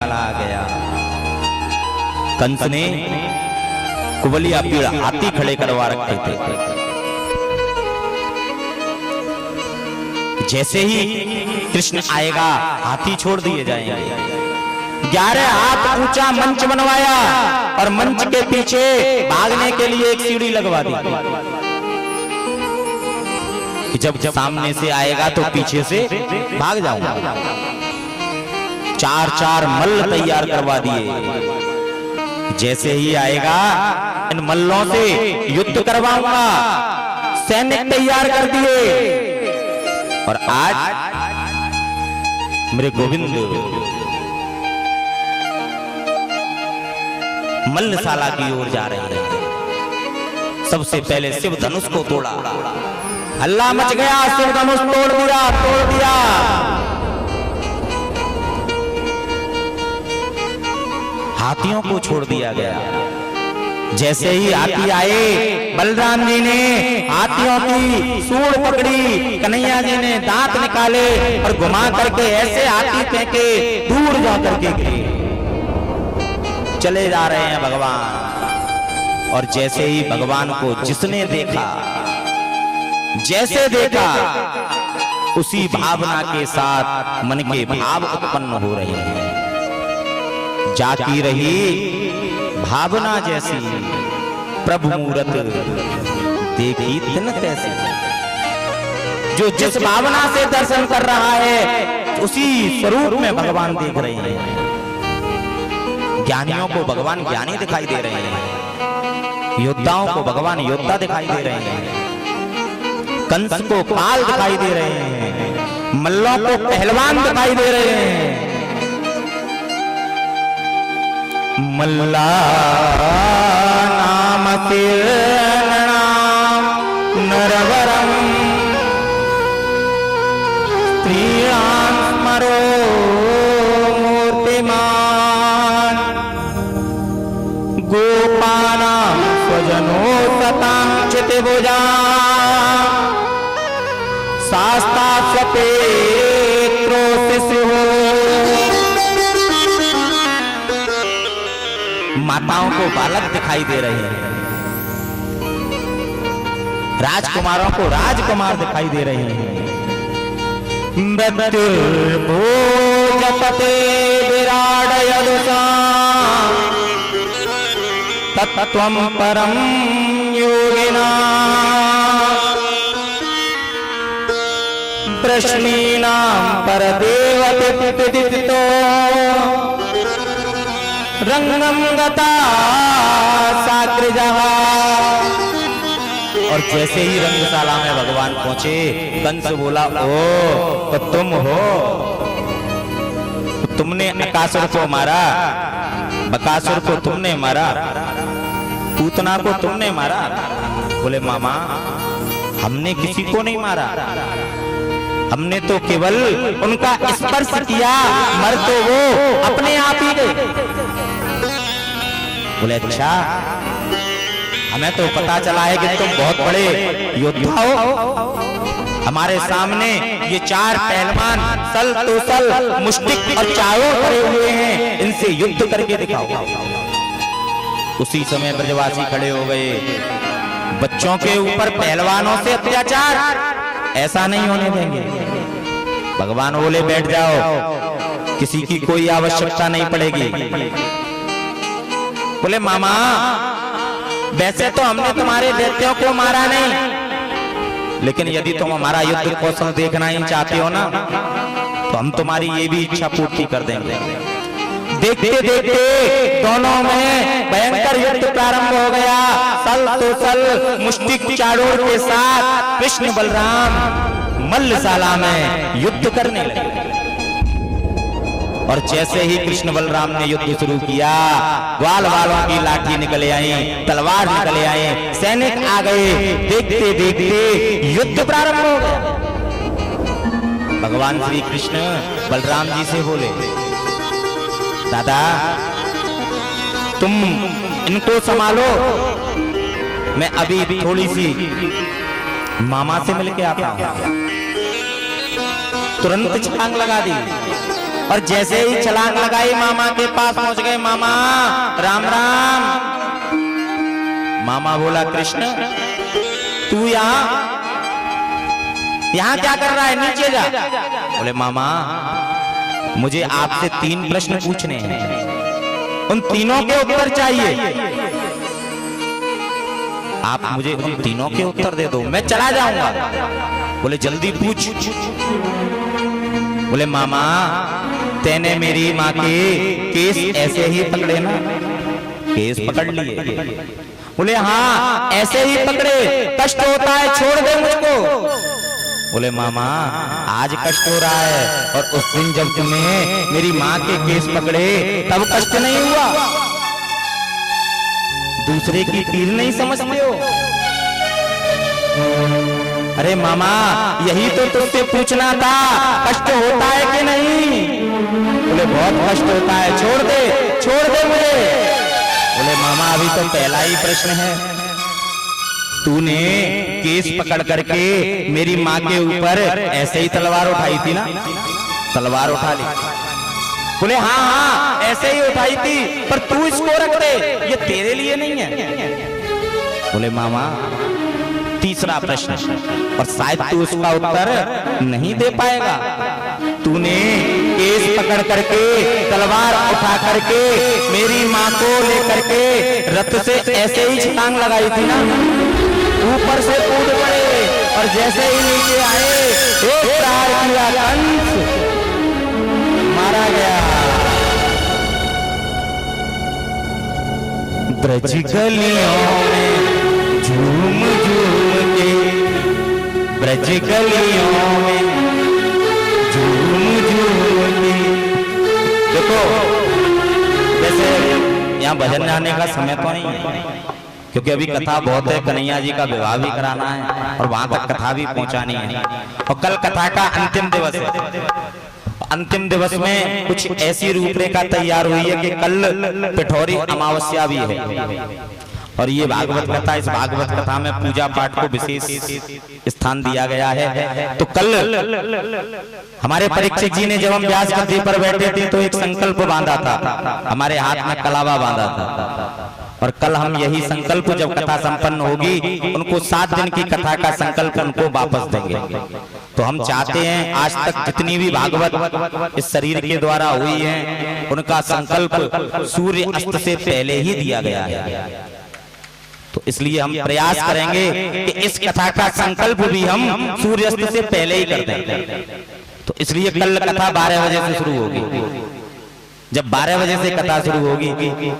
चला गया। कंस ने कुबलिया पेड़ हाथी खड़े करवा रखे थे। जैसे ही कृष्ण आएगा हाथी छोड़ दिए जाएंगे। 11 हाथ ऊंचा मंच बनवाया और मंच के पीछे भागने के लिए एक सीढ़ी लगवा दी कि जब सामने से आएगा तो पीछे से भाग जाऊंगा। 4 मल्ल तैयार करवा दिए। जैसे ही आएगा इन मल्लों से युद्ध करवाऊंगा। सैनिक तैयार कर दिए। और आज मेरे गोविंद मल्लशाला की ओर जा रहे हैं। सबसे पहले शिव धनुष को तोड़ा। हल्ला मच गया। शिव धनुष तोड़ दिया। हाथियों को छोड़ दिया गया। जैसे ही हाथी आए बलराम जी ने हाथियों की सूंड पकड़ी। कन्हैया जी ने दांत निकाले और घुमा करके ऐसे हाथी फेंके दूर जा करके गिरे। चले जा रहे हैं भगवान। और जैसे ही भगवान को जिसने देखा, जैसे देखा, उसी भावना के साथ मन के भाव उत्पन्न हो रहे हैं। जाती रही भावना जैसी, प्रभु मूरत देखी तिन तैसी। जो जिस भावना से दर्शन कर रहा है उसी स्वरूप में भगवान देख रहे हैं। ज्ञानियों को भगवान ज्ञानी दिखाई दे रहे हैं। योद्धाओं को भगवान योद्धा दिखाई दे रहे हैं। कंस को काल दिखाई दे रहे हैं। मल्लों को पहलवान दिखाई दे रहे हैं। मल्ला नाम तीर्णाम नरवरम स्त्रीणां स्मरो मूर्तिमान गोपानां स्वजनो सतां चितिभुजा शास्ता स्वपेत्रो शिशुः। माताओं को बालक दिखाई दे रहे हैं। राजकुमारों को राजकुमार दिखाई दे रहे हैं। मृत्युर्भोजपते विराडयदुषा तत्त्वं परं योगिना प्रश्नीनां परदेवते विदितो रंगम गता साग्रजः। और जैसे ही रंगशाला में भगवान पहुंचे कंस बोला, ओ तो तुम हो? तुमने अकासुर को मारा, बकासुर को तुमने मारा, पूतना को तुमने मारा। बोले मामा हमने किसी को नहीं मारा, हमने तो केवल उनका स्पर्श किया, मर तो वो अपने आप ही गए। बोले अच्छा, हमें तो पता चला है कि तुम बहुत बड़े योद्धा हो। हमारे सामने ये 4 पहलवान सल तोसल मुष्टिक और चारों खड़े हुए हैं, इनसे युद्ध करके दिखाओ। उसी समय ब्रजवासी खड़े हो गए। बच्चों के ऊपर पहलवानों से अत्याचार ऐसा नहीं होने देंगे। भगवान बोले बैठ जाओ, किसी की कोई आवश्यकता नहीं पड़ेगी। बोले मामा वैसे तो हमने तुम्हारे दैत्यों को मारा नहीं, लेकिन यदि तुम हमारा युद्ध कौशल देखना ही चाहते हो ना तो हम तुम्हारी ये भी इच्छा पूर्ति कर देंगे। देखते देखते दोनों में भयंकर युद्ध प्रारंभ हो गया। सल तो सल मुष्टिक चाड़ूर के साथ कृष्ण बलराम मल्लशाला में युद्ध करने लगे। और जैसे ही कृष्ण बलराम ने युद्ध शुरू किया, ग्वाल वालों की लाठी निकले आई, तलवार निकले आए, सैनिक आ गए। देखते देखते युद्ध प्रारंभ हो गया। भगवान श्री कृष्ण बलराम जी से बोले, दादा तुम इनको संभालो, मैं अभी थोड़ी सी मामा से मिलके आता हूं। तुरंत छलांग लगा दी। और जैसे ही छलांग लगाई मामा के पास पहुंच गए। मामा राम राम। मामा बोला कृष्ण तू यहाँ क्या कर रहा है, नीचे जा। बोले मामा मुझे आपसे 3 प्रश्न पूछने हैं, उन तीनों के उत्तर चाहिए। आप मुझे उन तीनों के उत्तर दे दो, मैं चला जाऊंगा। बोले जल्दी पूछ। बोले मामा तेने मेरी माँ के केस ऐसे ही पकड़े ना? केस पकड़ लिए। बोले हाँ ऐसे ही पकड़े, कष्ट होता है, छोड़ दे मुझको। बोले मामा आज कष्ट हो रहा है, और उस दिन जब तुमने मेरी माँ के केस पकड़े तब कष्ट नहीं हुआ। दूसरे की पीर नहीं समझते हो? अरे मामा यही तो तुझसे पूछना था, कष्ट होता है कि नहीं? बोले बहुत कष्ट होता है, छोड़ दे मुझे। बोले मामा अभी तो पहला ही प्रश्न है, तूने केस पकड़ करके मेरी माँ के ऊपर ऐसे ही तलवार उठाई थी ना? तलवार उठा ली। बोले हाँ ऐसे ही उठाई थी, पर तू इसको रख दे, ये तेरे लिए नहीं है। बोले मामा तीसरा प्रश्न, और शायद तू उसका उत्तर नहीं दे पाएगा। तूने केस पकड़ करके तलवार उठा करके मेरी माँ को लेकर के रथ से ऐसे ही छलांग लगाई थी ना? ऊपर से कूद पड़े, और जैसे ही नीचे आए एक प्रहार किया, कंस मारा गया। ब्रज गलियों में झूम झूम के, ब्रज गलियों में झूम झूम के। देखो वैसे यहाँ भजन गाने का समय तो नहीं है, क्योंकि अभी कथा बहुत है, कन्हैया जी का विवाह भी कराना है और वहां तक कथा भी पहुंचानी है, और कल कथा का अंतिम दिवस है। अंतिम दिवस में कुछ ऐसी रूपरेखा तैयार हुई है कि कल पिठौरी अमावस्या भी है, और ये भागवत कथा, इस भागवत कथा में पूजा पाठ को विशेष स्थान दिया गया है। तो कल हमारे परीक्षक जी ने जब हम व्यास गद्दी पर बैठे थे तो एक संकल्प बांधा था, हमारे हाथ में कलावा बांधा था, और कल हम यही संकल्प जब कथा संपन्न होगी उनको 7 दिन की कथा का संकल्प उनको वापस देंगे। तो हम चाहते हैं आज तक जितनी भी भागवत इस शरीर के द्वारा हुई है उनका संकल्प सूर्य अस्त से पहले ही दिया गया है। तो इसलिए हम प्रयास करेंगे कि इस कथा का संकल्प भी हम सूर्यास्त से पहले ही कर दें। तो इसलिए कल कथा 12 बजे से शुरू होगी। जब 12 बजे से कथा शुरू होगी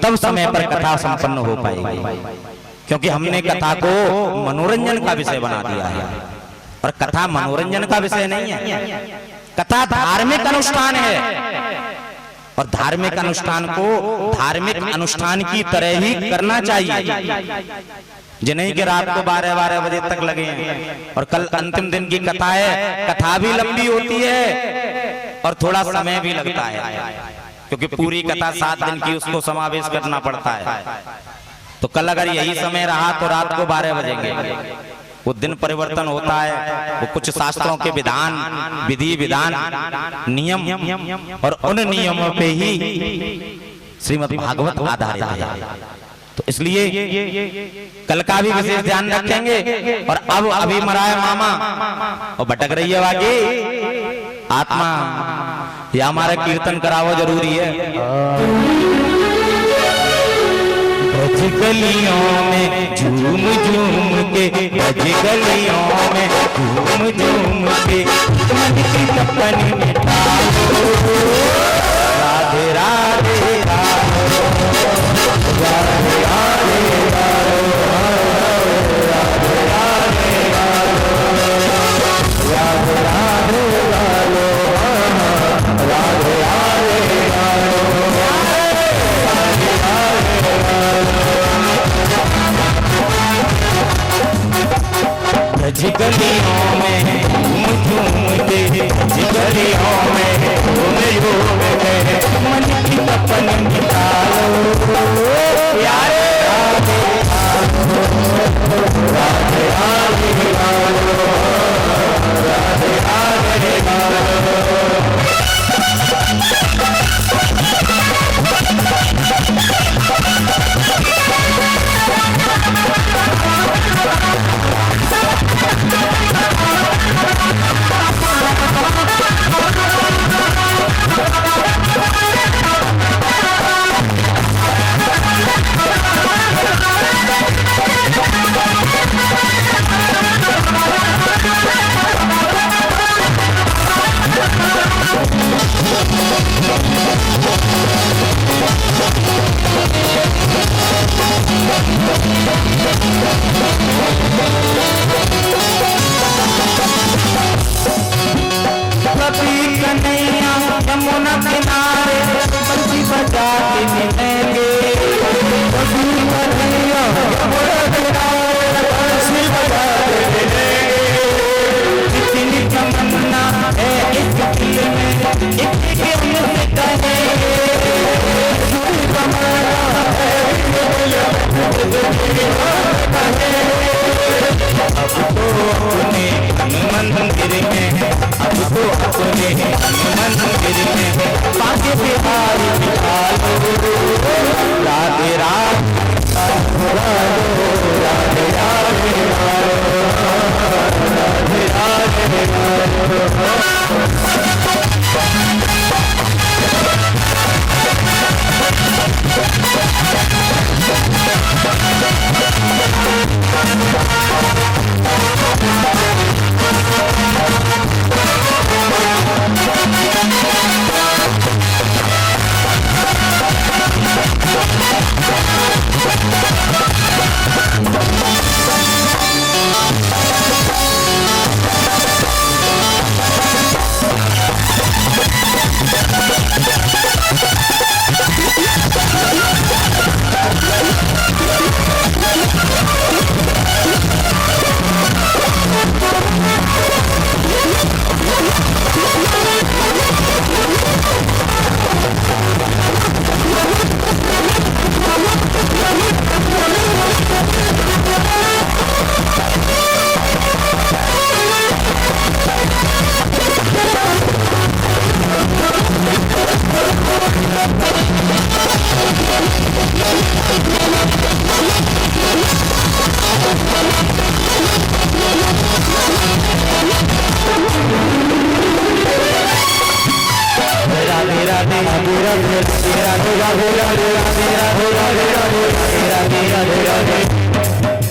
तब समय पर कथा संपन्न हो पाएगी, क्योंकि हमने कथा को मनोरंजन का विषय बना दिया है, और कथा मनोरंजन का विषय नहीं है। कथा धार्मिक अनुष्ठान है, और धार्मिक अनुष्ठान को धार्मिक अनुष्ठान की तरह ही करना चाहिए। जिन्हें कि रात को 12 बजे तक लगे हैं, और कल अंतिम दिन की कथा है। कथा भी लंबी होती है और थोड़ा समय भी लगता है, क्योंकि पूरी कथा 7 दिन की उसको समावेश करना पड़ता है। तो कल अगर यही समय रहा तो रात को 12 बजेंगे। वो दिन परिवर्तन होता है, वो कुछ शास्त्रों के विधान, विधि विधान, नियम, और उन नियमों पे ही श्रीमद् भागवत आधारित है। तो इसलिए कल का भी विशेष ध्यान रखेंगे। और अब अभी मराए मामा और भटक रही है बाकी आत्मा, या हमारा कीर्तन करावो जरूरी है। ब्रज गलियों में झूम झूम के, ब्रज गलियों में झूम झूम के, मन की तपन मिटाओ, राधे राधे राधो, राधे राधे राधो, राधे राधे राधो, राधे राधे राधो, राधे राधे राधो, ब्रज गलियों में झूम झूम के, ब्रज गलियों में झूम झूम के, मन की तपन मिटाओ, प्यारे राधे राधो, राधे राधे राधो, राधे राधे राधो।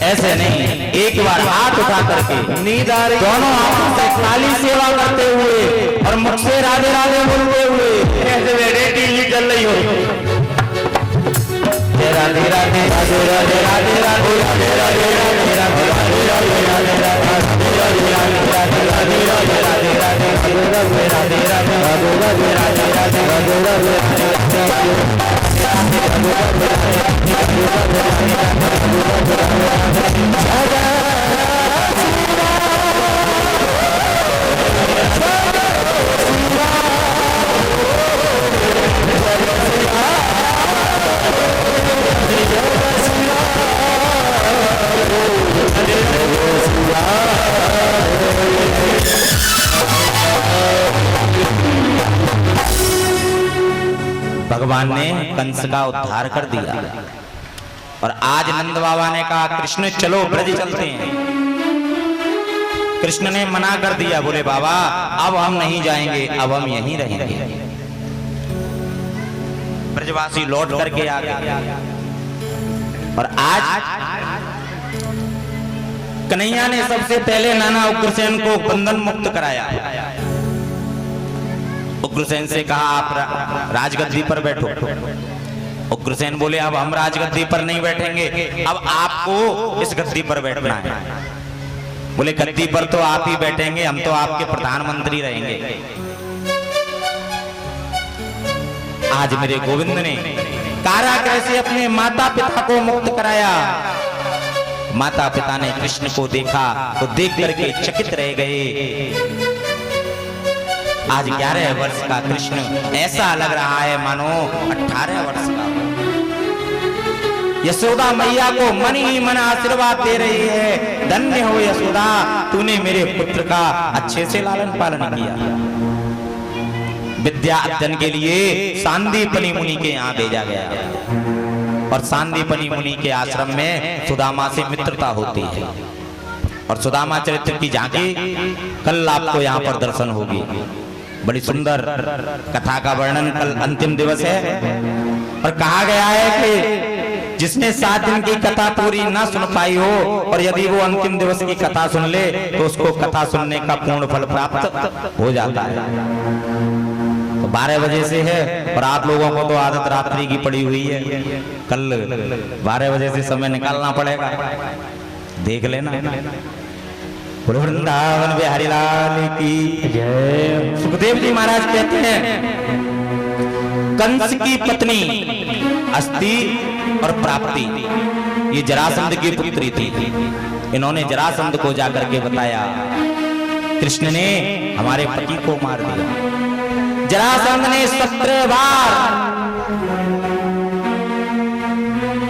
ऐसे नहीं, एक बार हाथ उठा करके नींद आ रही, दोनों हाथों से खाली सेवा करते हुए और मुझसे राधे राधे बोलते हुए ऐसे टीवी चल रही हो। राधे राधे राधे राधे राधे राधे राधे राधे राधे राधे राधे भगवान ने कंस का उद्धार कर दिया और आज नंद बाबा ने कहा कृष्ण चलो ब्रज चलते हैं। कृष्ण ने मना कर दिया, बोले बाबा अब हम नहीं जाएंगे, अब हम यहीं रहेंगे। ब्रजवासी लौट करके आ गए और आज कन्हैया ने सबसे पहले नाना उग्रसेन को बंधन मुक्त कराया। उग्रसेन से कहा आप राजगद्दी पर बैठो। उग्रसेन बोले अब हम राजगद्दी पर नहीं बैठेंगे, अब आपको इस गद्दी पर बैठना है। बोले गद्दी पर तो आप ही बैठेंगे, हम तो आपके प्रधानमंत्री रहेंगे। आज मेरे गोविंद ने कारागृह से अपने माता पिता को मुक्त कराया। माता पिता ने कृष्ण को देखा तो देख करके चकित रह गए। आज 11 वर्ष का कृष्ण ऐसा लग रहा है मानो 18 वर्ष का। यशोदा मैया को मन ही मन आशीर्वाद दे रही है, धन्य हो यशोदा, तूने मेरे पुत्र का अच्छे से लालन पालन किया। विद्या अध्ययन के लिए सांदीपनि मुनि के यहाँ भेजा गया और सांदीपनि मुनि के आश्रम में सुदामा से मित्रता होती है और सुदामा चरित्र की झांकी कल आपको यहाँ पर दर्शन होगी। बड़ी सुंदर कथा का वर्णन, कल अंतिम दिवस है और कहा गया है कि जिसने 7 दिन की कथा पूरी ना सुन पाई हो और यदि वो अंतिम दिवस की कथा सुन ले तो उसको कथा सुनने का पूर्ण फल प्राप्त हो जाता है। तो 12 बजे से है और आप लोगों को तो आदत रात्रि की पड़ी हुई है, कल 12 बजे से समय निकालना पड़ेगा, देख लेना। वृंदावन बिहारी लाल की जय। सुखदेव जी महाराज कहते हैं कंस की पत्नी अस्ति और प्राप्ति ये जरासंध की पुत्री थी। इन्होंने जरासंध को जाकर के बताया कृष्ण ने हमारे पति को मार दिया। जरासंध ने 17 बार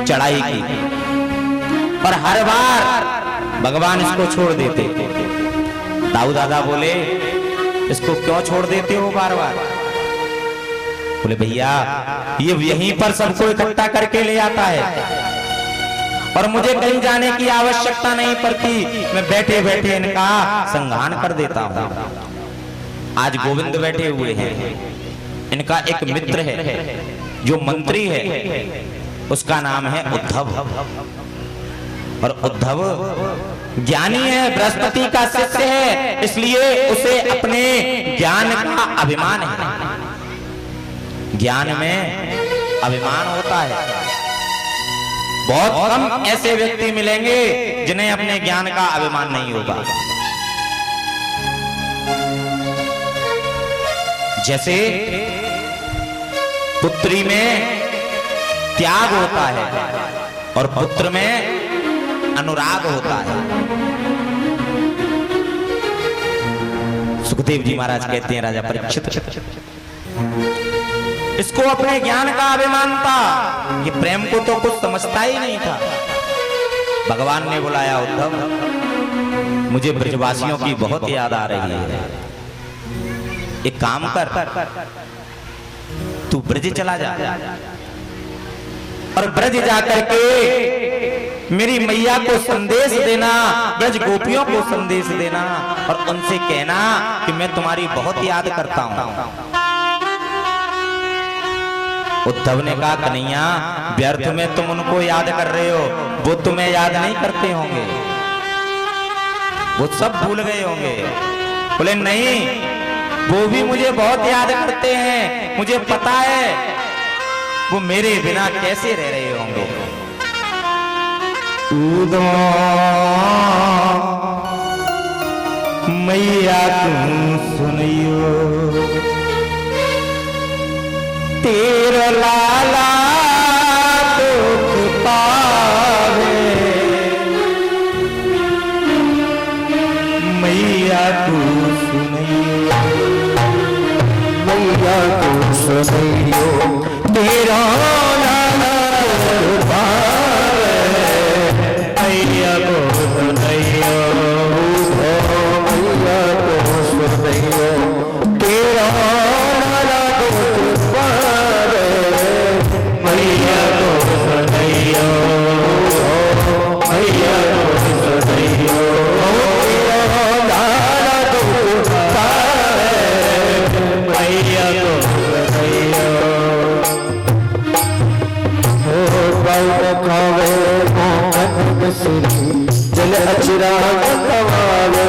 चढ़ाई की और हर बार भगवान इसको छोड़ देते। दाऊ दादा बोले इसको क्यों छोड़ देते हो बार बार? बोले भैया ये यहीं पर सबको इकट्ठा करके ले आता है और मुझे कहीं जाने की आवश्यकता नहीं पड़ती, मैं बैठे बैठे इनका संहार कर देता हूं। आज गोविंद बैठे हुए हैं, इनका एक मित्र है जो मंत्री है, उसका नाम है उद्धव और उद्धव ज्ञानी है, बृहस्पति का शिष्य है, इसलिए उसे अपने ज्ञान का अभिमान है। ज्ञान में अभिमान होता है। बहुत कम ऐसे व्यक्ति मिलेंगे जिन्हें अपने ज्ञान का अभिमान नहीं होगा। जैसे पुत्री में त्याग होता है और पुत्र में अनुराग होता है। सुखदेव जी महाराज कहते हैं राजा परीक्षित इसको अपने ज्ञान का अभिमान था, ये प्रेम को तो कुछ समझता ही नहीं था। भगवान ने बुलाया उद्धव मुझे ब्रजवासियों की बहुत याद आ रही है, एक काम कर तू ब्रज चला जा, और ब्रज जाकर के मेरी मैया को संदेश देना, ब्रज गोपियों को संदेश देना और उनसे कहना कि मैं तुम्हारी बहुत याद करता हूं। उद्धव ने कहा कन्हैया व्यर्थ में तुम उनको याद कर रहे हो, वो तुम्हें याद नहीं करते होंगे, वो सब भूल गए होंगे। बोले नहीं, वो भी मुझे बहुत याद करते हैं, मुझे पता है वो मेरे बिना कैसे रह रहे होंगे। मैया तुम सुनियो तेरा लाला दुख पावे, मैया तू सुनियो, मैया तू सुनियो तेरा लाला दुख पावे, मैया को सुनियो, मैया को सुनियो तेरा लाला दुख पावे, मैया को सुनियो, मैया को सुनियो तेरा लाला दुख पावे, मैया को सुनियो। खावे जल अचरा कवावे,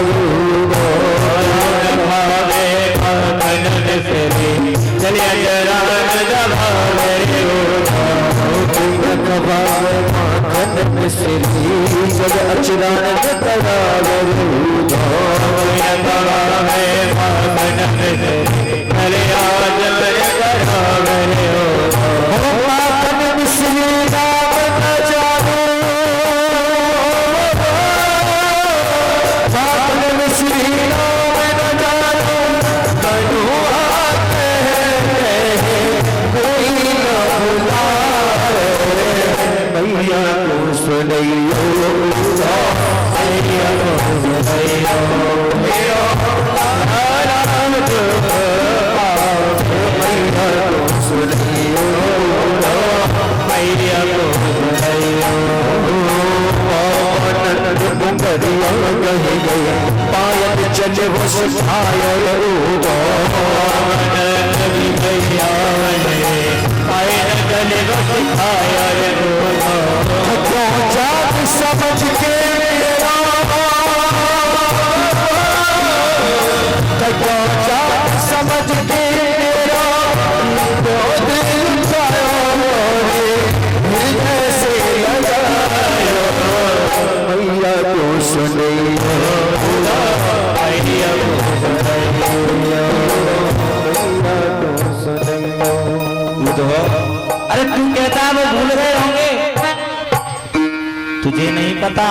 जल अचरा कवावे, जल अचरा पायल चले वो सिखाया समझ के समझ के मैया को सुनियो, मैया को सुनियो। अरे तू कहता है वो भूल गए होंगे, तुझे नहीं पता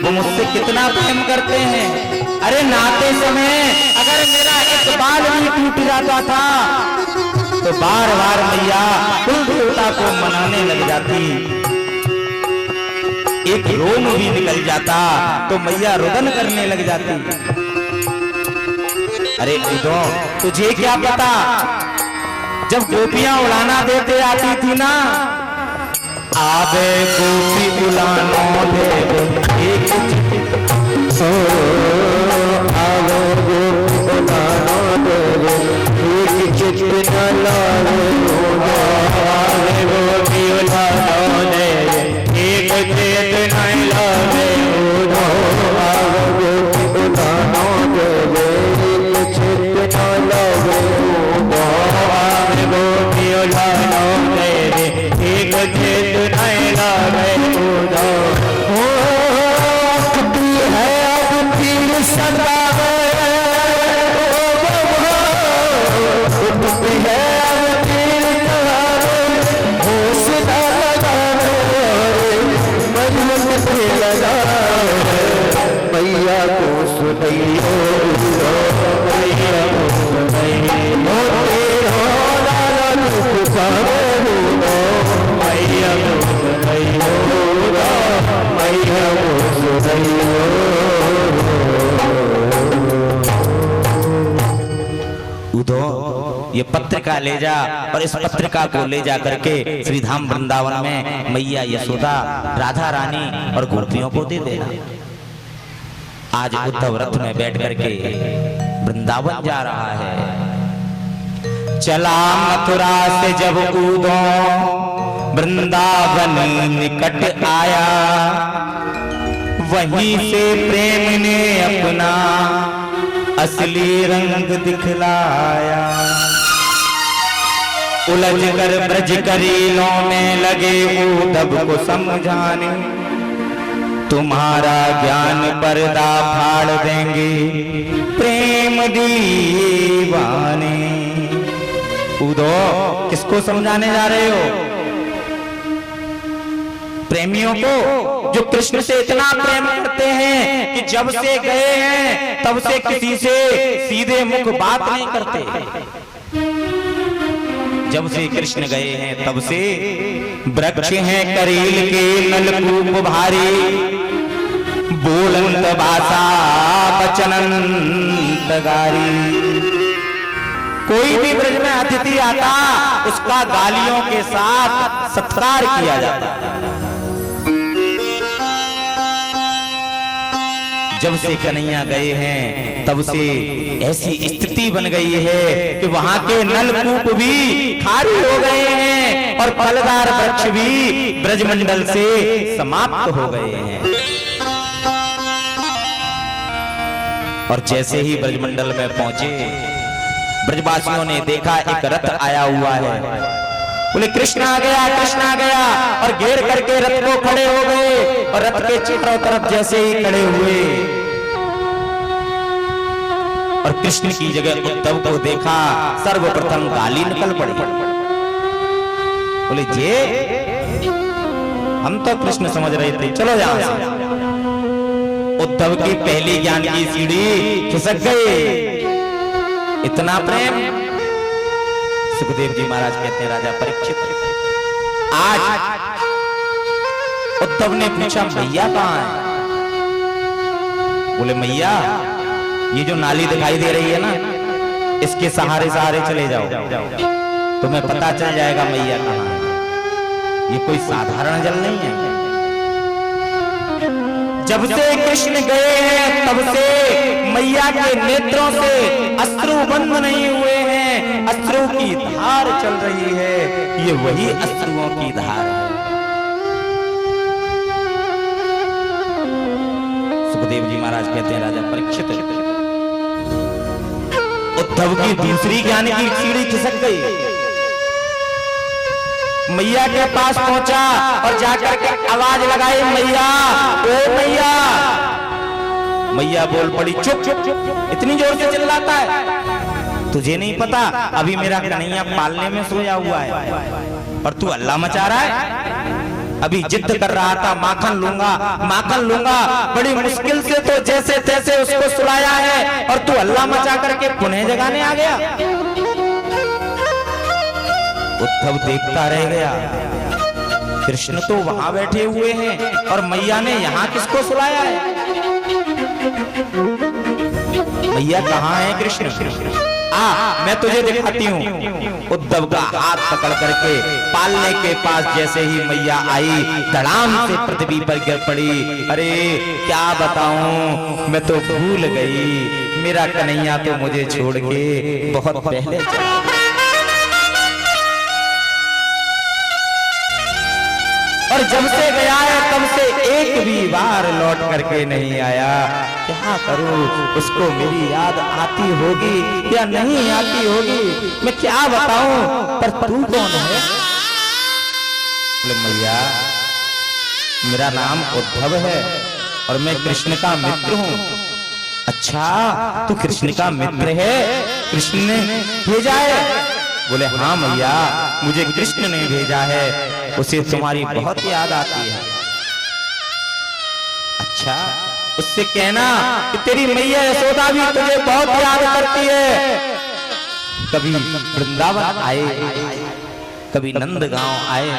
वो मुझसे कितना प्रेम करते हैं। अरे नाते समय अगर मेरा एक बाल भी टूट जाता था तो बार बार मैया कुल देवता को मनाने लग जाती, एक रोम भी निकल जाता तो मैया रुदन करने लग जाती। अरे उदो तुझे क्या पता, जब गोपियां उड़ाना देते आती थी ना, आवे गोपी उड़ानो दे एक आवे गोपी उड़ानो दे एक चित न लावे, आवे गोपी उड़ानो दे एक चित न लावे, आवे गोपी उड़ानो दे एक चित न लावे, आवे गोपी उड़ानो दे एक चित न लावे। है अब तीर सदा मैया को सुनियो, मैया को सुनियो तेरा लाला दुख पत्रिका ले जा और इस पत्रिका को ले जा करके श्री धाम वृंदावन में मैया यशोदा, राधा रानी और गोपियों को दे देना। आज उद्धव रथ में बैठ करके वृंदावन जा रहा है। चला मथुरा से जब कूदो वृंदावन निकट आया, वहीं से प्रेम ने अपना असली रंग दिखलाया। उलझ कर ब्रज करीलों में लगे उद्धव को समझाने, तुम्हारा ज्ञान पर्दा फाड़ देंगे प्रेम दीवाने। उद्धव किसको समझाने जा रहे हो? प्रेमियों को, जो कृष्ण से इतना प्रेम करते हैं कि जब से गए हैं तब से किसी से सीधे मुख बात नहीं करते। जब से कृष्ण गए हैं तब से वृक्ष हैं करील के नलकूप भारी, बोलंत भाषा बचनंत गारी। कोई भी ब्रज में अतिथि आता उसका गालियों के साथ सत्कार किया जाता। जब से कन्हैया गए हैं तब से ऐसी स्थिति बन गई है कि वहां के नलकूप भी खाली हो गए हैं और फलदार वृक्ष भी ब्रजमंडल से समाप्त हो गए हैं। और जैसे ही ब्रजमंडल में पहुंचे, ब्रजवासियों ने देखा एक रथ आया हुआ है। बोले कृष्ण आ गया, कृष्ण आ गया, और घेर करके रथ को खड़े हो गए। और रथ के चारों तरफ जैसे ही खड़े हुए और कृष्ण की जगह उद्धव को देखा, सर्वप्रथम गाली निकल पड़ी। बोले जे हम तो कृष्ण समझ रहे थे, चलो यहां से। उद्धव की पहली ज्ञान की सीढ़ी खिसक गई। इतना प्रेम। सुखदेव जी महाराज कहते हैं, राजा परीक्षित, आज उद्धव ने पूछा मैया कहां है? बोले मैया ये जो नाली दिखाई दे रही है ना, इसके सहारे सहारे चले जाओ, तुम्हें पता चल जाएगा मैया कहां है। ये कोई साधारण जल नहीं है। जब से कृष्ण गए हैं तब से मैया के नेत्रों से अश्रु बंद नहीं हुए हैं, अश्रु की धार चल रही है। ये वही अश्रुओं की धार है। सुखदेव जी महाराज कहते हैं, राजा परीक्षित, उद्धव की दूसरी ज्ञान की सीढ़ी खिसक गई। मैया के पास पहुंचा और जाकर के आवाज लगाई, मैया, ओ मैया। मैया बोल पड़ी, चुप चुप चुप, इतनी जोर से चिल्लाता है? तुझे नहीं पता अभी मेरा कन्हैया पालने में सोया हुआ है और तू अल्लाह मचा रहा है? अभी जिद कर रहा था, माखन लूंगा, माखन लूंगा। बड़ी मुश्किल से तो जैसे तैसे उसको सुलाया है और तू अल्लाह मचा करके पुनः जगाने आ गया। उद्धव देखता रह गया। कृष्ण तो वहां बैठे हुए हैं और मैया ने यहाँ किसको सुलाया है? मैया कहाँ है कृष्ण? मैं तुझे दिखाती हूँ। उद्धव का हाथ पकड़ करके पालने के पास जैसे ही मैया आई, धड़ाम से पृथ्वी पर गिर पड़ी। अरे क्या बताऊं, मैं तो भूल गई, मेरा कन्हैया तो मुझे छोड़ के बहुत पहले चला। और जब से गया है तब से एक भी बार लौट करके नहीं आया। क्या करूं, उसको मेरी याद आती होगी या नहीं आती होगी, मैं क्या बताऊं। पर तू कौन है? मैया, मेरा नाम उद्धव है और मैं कृष्ण का मित्र हूँ। अच्छा, तू कृष्ण का मित्र है? कृष्ण ने भेजा है? बोले हाँ मैया, मुझे कृष्ण ने भेजा है, उसे तुम्हारी बहुत याद आती है। अच्छा, उससे कहना कि तेरी मैया यशोदा भी तुझे बहुत याद करती है। कभी वृंदावन आए, कभी नंदगांव आए,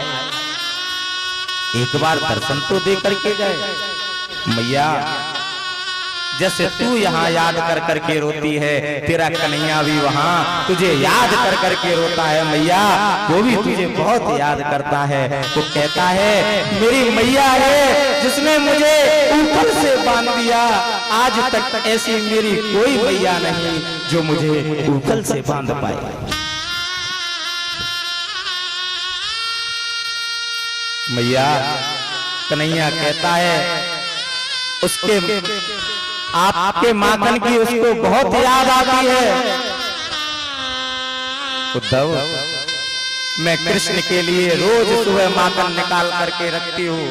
एक बार दर्शन तो दे करके गए। मैया, जैसे तू यहाँ याद कर करके रोती है, तेरा कन्हैया भी वहाँ तुझे याद कर करके रोता है मैया, वो भी तुझे बहुत याद करता है। वो कहता है मेरी मैया है जिसने मुझे ऊपर से बांध दिया, आज तक ऐसी मेरी कोई मैया नहीं जो मुझे ऊपर से बांध पाए। मैया कन्हैया कहता है उसके आपके माखन की उसको बहुत याद आती है। उद्धव, मैं कृष्ण के लिए रोज सुबह माखन निकाल करके रखती हूँ,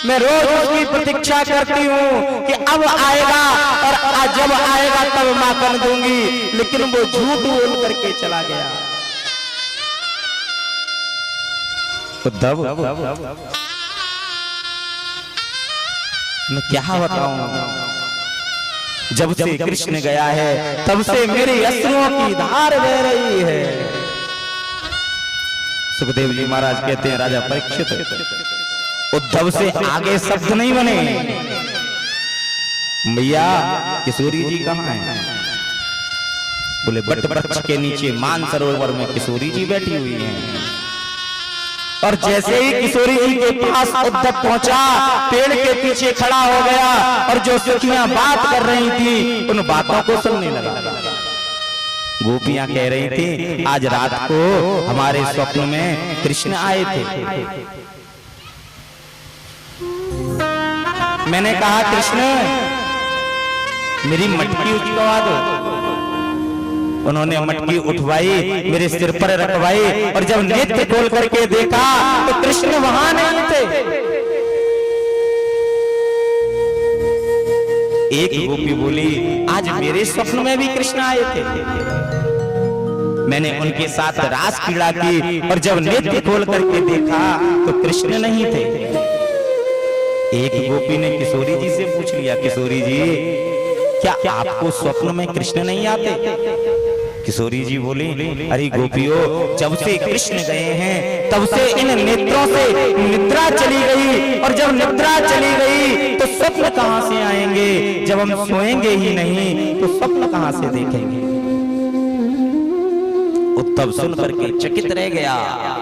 मैं रोज उसकी प्रतीक्षा करती हूँ कि अब आएगा और जब आएगा तब माखन दूंगी, लेकिन वो झूठ बोल करके चला गया। उद्धव, मैं क्या बताऊं, जब से कृष्ण गया है तब से मेरी अश्रुओं की धार बह रही है। सुखदेव जी महाराज कहते हैं राजा परीक्षित, उद्धव से आगे शब्द नहीं बने। मैया किशोरी जी कहाँ हैं? बोले बट वृक्ष के नीचे मानसरोवर में किशोरी जी बैठी हुई हैं। और जैसे ही किशोरी जी के पास उद्धव पहुंचा, पेड़ के पीछे खड़ा हो गया और जो सखियां बात कर रही थी उन बातों को सुनने लगा। गोपियां कह रही थी आज रात को हमारे स्वप्न में कृष्ण आए थे। मैंने कहा कृष्ण मेरी मटकी उठवा दो। उन्होंने मटकी उठवाई, मेरे सिर पर रखवाई और जब नेत्र खोल करके देखा तो कृष्ण वहां नहीं थे। एक गोपी बोली आज मेरे स्वप्न में भी कृष्ण आए थे, मैंने उनके साथ रास क्रीड़ा की और जब नेत्र खोल करके देखा तो कृष्ण नहीं थे। एक गोपी ने किशोरी जी से पूछ लिया, किशोरी जी क्या आपको स्वप्न में कृष्ण नहीं आते? किशोरी जी बोली अरे गोपियों, जब से कृष्ण गए हैं तब से इन नेत्रों से निद्रा चली गई, और जब निद्रा चली गई तो स्वप्न कहां से आएंगे? जब हम सोएंगे ही नहीं तो स्वप्न कहां से देखेंगे? उद्धव सुन करके चकित रह गया।